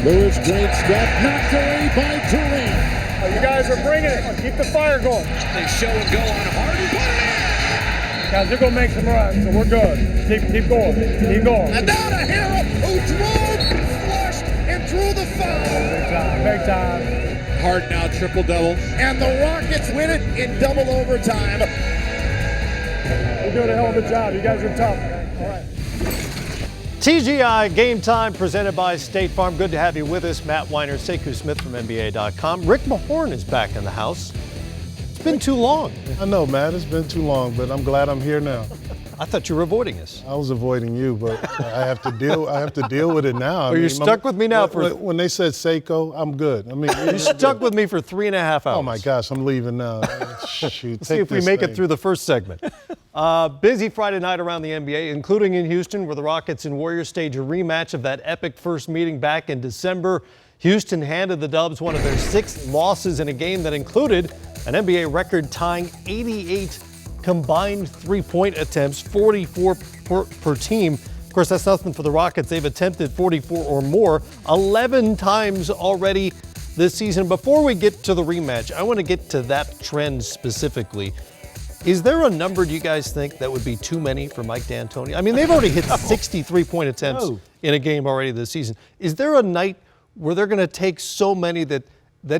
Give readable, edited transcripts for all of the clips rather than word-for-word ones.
Moves, great step, knocked away by Durant. You guys are bringing it. Keep the fire going. They show and go on Harden. Put it in! Guys, they're going to make some runs, so we're good. Keep going. Keep going. And now to Hero, who drove, flushed, and drew the foul. Big time. Big time. Harden now triple-double. And the Rockets win it in double overtime. You're doing a hell of a job. You guys are tough, man. All right. TGI Game Time presented by State Farm. Good to have you with us. Matt Weiner, Sekou Smith from NBA.com. Rick Mahorn is back in the house. It's been too long. I know, Matt. It's been too long, but I'm glad I'm here now. I thought you were avoiding us. I was avoiding you, but I have to deal with it now. You're stuck with me now when they said Sekou, I'm good. I mean, you're stuck with me for 3.5 hours. Oh my gosh, I'm leaving now. Shoot, see if we make it through the first segment. Busy Friday night around the NBA, including in Houston, where the Rockets and Warriors stage a rematch of that epic first meeting back in December. Houston handed the Dubs one of their 6th losses in a game that included an NBA record-tying 88 combined three-point attempts, 44 per team. Of course, that's nothing for the Rockets. They've attempted 44 or more 11 times already this season. Before we get to the rematch, I want to get to that trend specifically. Is there a number, do you guys think, that would be too many for Mike D'Antoni? I mean, they've already hit 63-point attempts in a game already this season. Is there a night where they're going to take so many that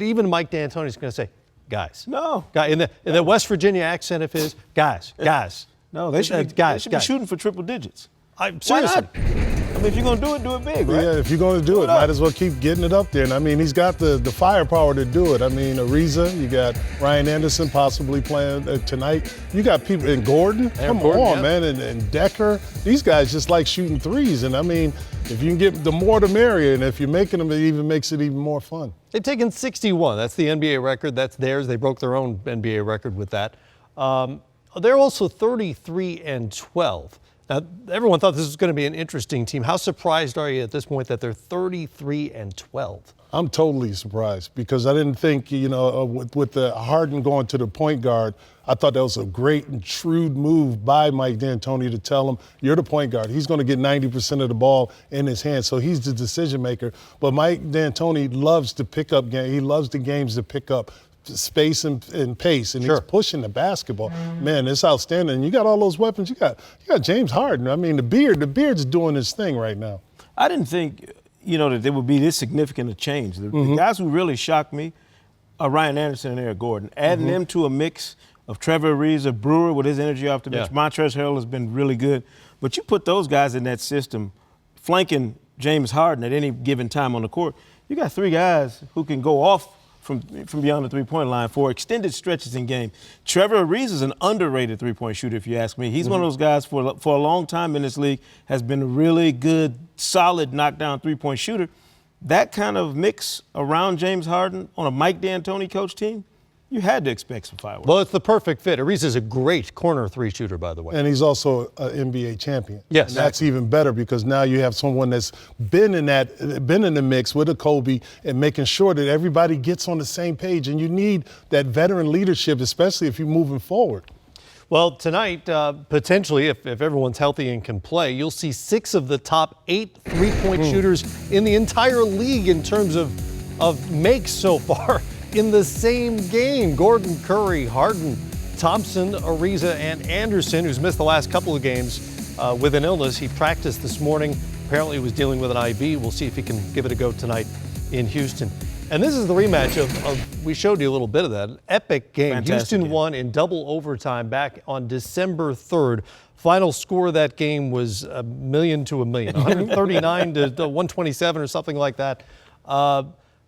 even Mike D'Antoni is going to say, guys? No. In the West Virginia accent of his, guys. No, they should be shooting for triple digits. Seriously. I mean, if you're going to do it big, right? Yeah, if you're going to do it, might as well keep getting it up there. And I mean, he's got the firepower to do it. I mean, Ariza, you got Ryan Anderson possibly playing tonight. You got people, and Gordon, man, and Decker. These guys just like shooting threes. And I mean, if you can get the more the merrier. And if you're making them, it even makes it even more fun. They've taken 61. That's the NBA record. That's theirs. They broke their own NBA record with that. They're also 33-12. Now, everyone thought this was going to be an interesting team. How surprised are you at this point that they're 33-12? I'm totally surprised because I didn't think, with the Harden going to the point guard, I thought that was a great and shrewd move by Mike D'Antoni to tell him, you're the point guard. He's going to get 90% of the ball in his hands, so he's the decision maker. But Mike D'Antoni loves to pick up games. He loves the games to pick up space and pace, and he's pushing the basketball. Man, it's outstanding. And you got all those weapons. You got James Harden. I mean, the beard's doing his thing right now. I didn't think, that there would be this significant a change. The guys who really shocked me are Ryan Anderson and Eric Gordon. Adding them to a mix of Trevor Ariza, Brewer with his energy off the bench. Montrezl Harrell has been really good. But you put those guys in that system, flanking James Harden at any given time on the court, you got 3 guys who can go off from beyond the three-point line for extended stretches in game. Trevor Ariza is an underrated three-point shooter, if you ask me. He's one of those guys for a long time in this league, has been a really good, solid knockdown three-point shooter. That kind of mix around James Harden on a Mike D'Antoni coach team, you had to expect some fireworks. Well, it's the perfect fit. Ariza is a great corner 3 shooter, by the way. And he's also an NBA champion. Yes. And that's even better because now you have someone that's been in the mix with a Kobe and making sure that everybody gets on the same page. And you need that veteran leadership, especially if you're moving forward. Well, tonight, potentially, if everyone's healthy and can play, you'll see 6 of the top 8 three-point shooters in the entire league in terms of makes so far in the same game. Gordon, Curry, Harden, Thompson, Ariza, and Anderson, who's missed the last couple of games with an illness. He practiced this morning. Apparently he was dealing with an IV. We'll see if he can give it a go tonight in Houston. And this is the rematch of we showed you a little bit of that. An epic game. Fantastic Houston game. won in double overtime back on December 3rd. Final score of that game was 1,000,000 to 1,000,000, 139 to 127 or something like that.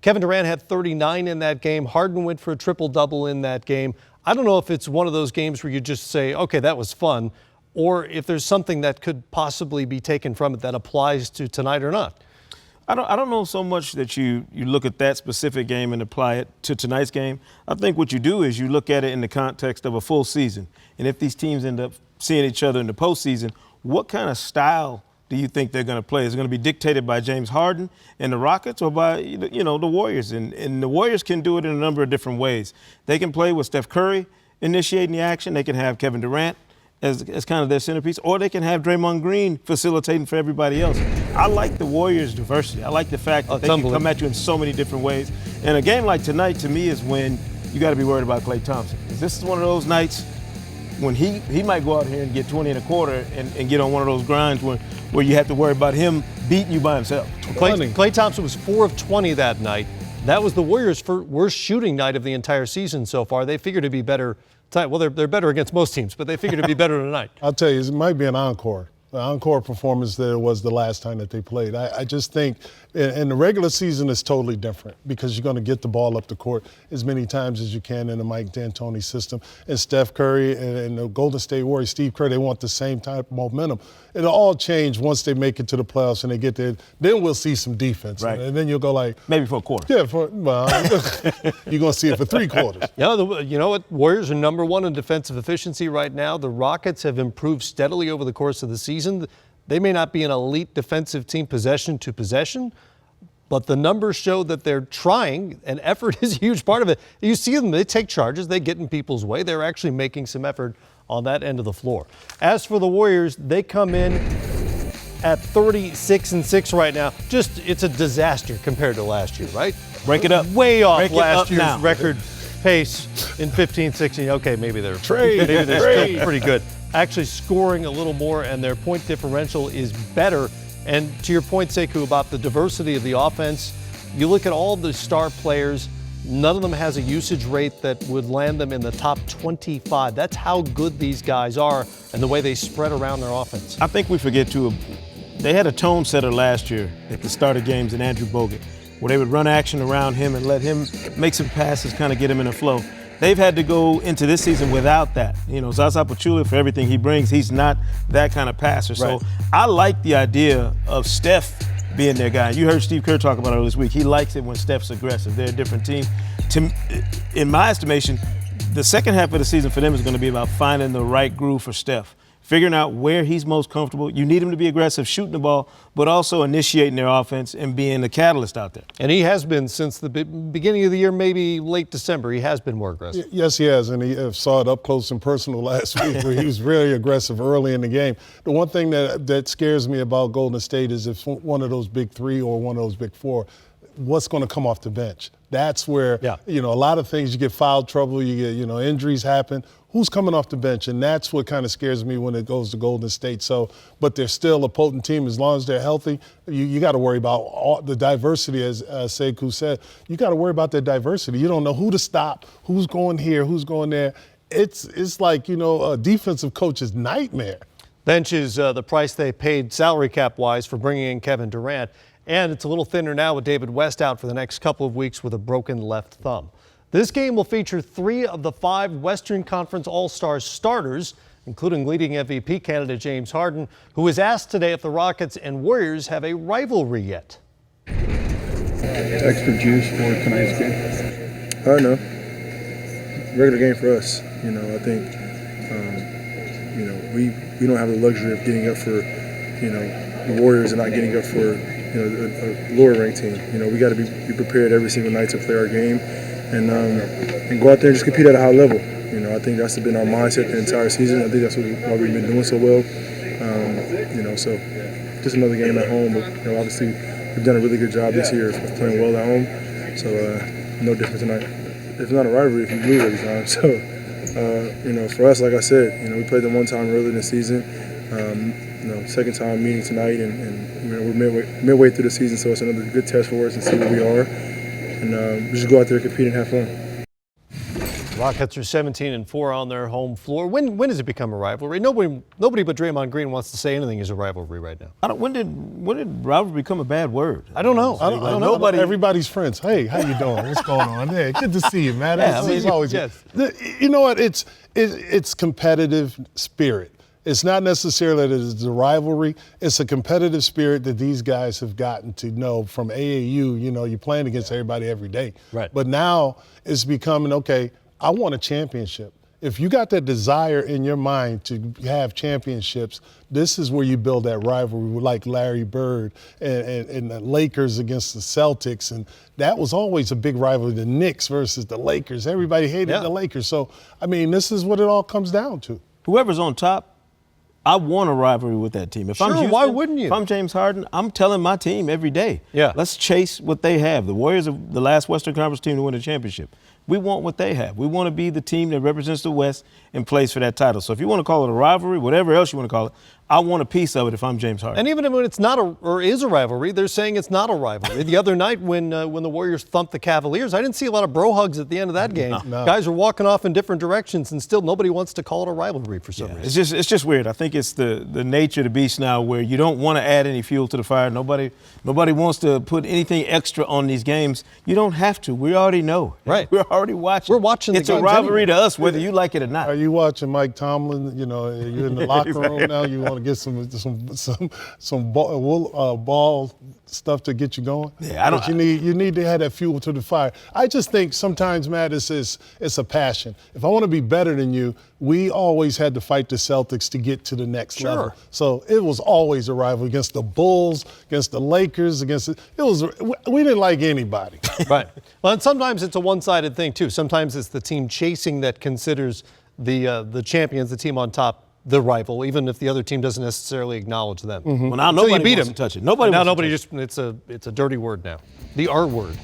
Kevin Durant had 39 in that game. Harden went for a triple-double in that game. I don't know if it's one of those games where you just say, okay, that was fun, or if there's something that could possibly be taken from it that applies to tonight or not. I don't know so much that you look at that specific game and apply it to tonight's game. I think what you do is you look at it in the context of a full season. And if these teams end up seeing each other in the postseason, what kind of style do you think they're going to play? Is it going to be dictated by James Harden and the Rockets or by, the Warriors? And the Warriors can do it in a number of different ways. They can play with Steph Curry initiating the action. They can have Kevin Durant as kind of their centerpiece, or they can have Draymond Green facilitating for everybody else. I like the Warriors' diversity. I like the fact that they can come at you in so many different ways. And a game like tonight, to me, is when you got to be worried about Klay Thompson. This is one of those nights when he might go out here and get 20 and a quarter and get on one of those grinds where you have to worry about him beating you by himself. Klay Thompson was 4 of 20 that night. That was the Warriors' worst shooting night of the entire season so far. They figured to be better. Well, they're better against most teams, but they figured to be better tonight. I'll tell you, it might be an encore. The encore performance that it was the last time that they played. I just think in the regular season it's totally different because you're going to get the ball up the court as many times as you can in the Mike D'Antoni system. And Steph Curry and the Golden State Warriors, Steve Kerr, they want the same type of momentum. It'll all change once they make it to the playoffs and they get there. Then we'll see some defense. Right. And then you'll go like. Maybe for a quarter. Yeah, well, you're going to see it for 3 quarters. Yeah, you know what? Warriors are number 1 in defensive efficiency right now. The Rockets have improved steadily over the course of the season. They may not be an elite defensive team possession to possession, but the numbers show that they're trying, and effort is a huge part of it. You see them, they take charges, they get in people's way. They're actually making some effort on that end of the floor. As for the Warriors, they come in at 36-6 right now. It's a disaster compared to last year, right? Break it up. Way off Break last year's now. record pace in 15-16. Okay, maybe they're Trade. still pretty good. Actually scoring a little more, and their point differential is better. And to your point, Sekou, about the diversity of the offense, you look at all the star players, none of them has a usage rate that would land them in the top 25. That's how good these guys are and the way they spread around their offense. I think we forget, too, they had a tone setter last year at the start of games in Andrew Bogut, where they would run action around him and let him make some passes, kind of get him in a flow. They've had to go into this season without that. You know, Zaza Pachulia, for everything he brings, he's not that kind of passer. Right. So I like the idea of Steph being their guy. You heard Steve Kerr talk about it this week. He likes it when Steph's aggressive. They're a different team. In my estimation, the second half of the season for them is going to be about finding the right groove for Steph, figuring out where he's most comfortable. You need him to be aggressive, shooting the ball, but also initiating their offense and being the catalyst out there. And he has been since the beginning of the year, maybe late December. He has been more aggressive. Yes, he has, and he saw it up close and personal last week where he was really aggressive early in the game. The one thing that scares me about Golden State is if one of those big 3 or one of those big 4, what's going to come off the bench? That's where, a lot of things, you get foul trouble, you get, injuries happen. Who's coming off the bench? And that's what kind of scares me when it goes to Golden State. So, but they're still a potent team as long as they're healthy. You got to worry about all the diversity, as Sekou said. You got to worry about that diversity. You don't know who to stop, who's going here, who's going there. It's like, a defensive coach's nightmare. Bench is the price they paid salary cap-wise for bringing in Kevin Durant. And it's a little thinner now with David West out for the next couple of weeks with a broken left thumb. This game will feature 3 of the 5 Western Conference All-Star starters, including leading MVP candidate James Harden, who was asked today if the Rockets and Warriors have a rivalry yet. Extra juice for tonight's game? No. Regular game for us. I think, we don't have the luxury of getting up for, the Warriors and not getting up for, a lower ranked team. We got to be prepared every single night to play our game. And go out there and just compete at a high level. I think that's been our mindset the entire season. I think that's why we've been doing so well. So just another game at home. But, obviously we've done a really good job this year of playing well at home. So no different tonight. It's not a rivalry if you lose every time. So for us, like I said, we played them one time earlier in the season. Second time meeting tonight, and we're midway through the season, so it's another good test for us and see where we are. And we just go out there, compete, and have fun. Rockets are 17-4 on their home floor. When does it become a rivalry? Nobody but Draymond Green wants to say anything is a rivalry right now. When did rivalry become a bad word? I don't know. I don't know. Everybody's friends. Hey, how you doing? What's going on? Hey, good to see you, man. It's always you know what? It's competitive spirit. It's not necessarily that it's a rivalry. It's a competitive spirit that these guys have gotten to know from AAU. You're playing against everybody every day. Right. But now it's becoming, okay, I want a championship. If you got that desire in your mind to have championships, this is where you build that rivalry, like Larry Bird and the Lakers against the Celtics. And that was always a big rivalry, the Knicks versus the Lakers. Everybody hated the Lakers. So, this is what it all comes down to. Whoever's on top I want a rivalry with that team. If I'm Sure, Houston, why wouldn't you? If I'm James Harden, I'm telling my team every day, Yeah. let's chase what they have. The Warriors are the last Western Conference team to win a championship. We want what they have. We want to be the team that represents the West and plays for that title. So if you want to call it a rivalry, whatever else you want to call it, I want a piece of it if I'm James Harden. And even when it's not or is a rivalry, they're saying it's not a rivalry. The other night when the Warriors thumped the Cavaliers, I didn't see a lot of bro hugs at the end of that game. No. Guys are walking off in different directions, and still nobody wants to call it a rivalry for some reason. It's just weird. I think it's the nature of the beast now, where you don't want to add any fuel to the fire. Nobody wants to put anything extra on these games. You don't have to. We already know. Right. We're already watching. We're watching the It's a games rivalry anyway. to us, whether you like it or not. Are you watching Mike Tomlin? You know, you're in the locker room now. You want to get some ball stuff to get you going. Yeah, I don't. But you need to have that fuel to the fire. I just think sometimes, Matt, it's a passion. If I want to be better than you, we always had to fight the Celtics to get to the next level. So it was always a rivalry against the Bulls, against the Lakers, we didn't like anybody. Right. Well, and sometimes it's a one-sided thing too. Sometimes it's the team chasing that considers the champions, the team on top, the rival, even if the other team doesn't necessarily acknowledge them. Well, now Until you nobody beat wants them. to touch it. Nobody. Now wants to nobody touch it. it's a dirty word now. The R word.